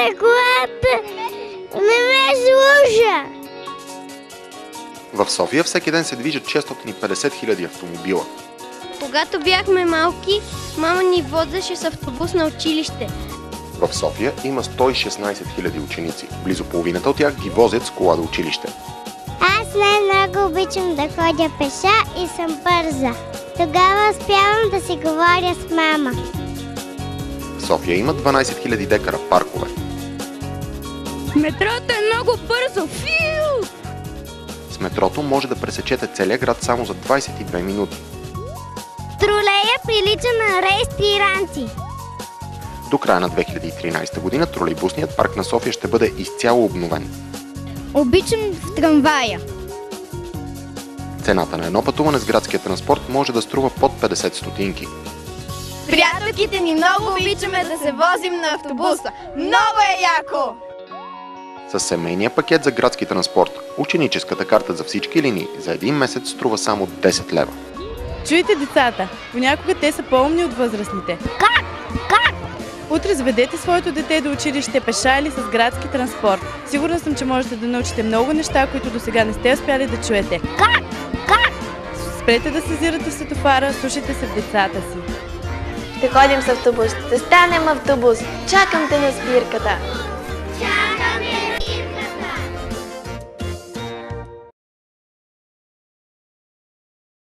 бе, колата не ме слуша. В София всеки ден се движат 650 хиляди автомобила. Когато бяхме малки, мама ни возеше с автобус на училище. В София има 116 хиляди ученици. Близо половината от тях ги возят с кола до училище. Аз най-много обичам да ходя пеша и съм бърза. Тогава успявам да си говоря с мама. В София има 12 000 декара паркове. Метрото е много бързо. Фиу! С метрото може да пресечете целия град само за 22 минути. Тролея прилича на ресторанти. До края на 2013 година тролейбусният парк на София ще бъде изцяло обновен. Обичам в трамвая. Цената на едно пътуване с градския транспорт може да струва под 50 стотинки. Приятелките ни много обичаме да се возим на автобуса. Много е яко! С семейния пакет за градски транспорт, ученическата карта за всички линии за един месец струва само 10 лева. Чуйте децата, понякога те са по-умни от възрастните. Как? Утре заведете своето дете до училище пеша или с градски транспорт. Сигурна съм, че можете да научите много неща, които до сега не сте успяли да чуете. Как? Спрете да съзирате в светофара, слушайте се в децата си. Ще ходим с автобус, ще станем автобус. Чакам те на спирката.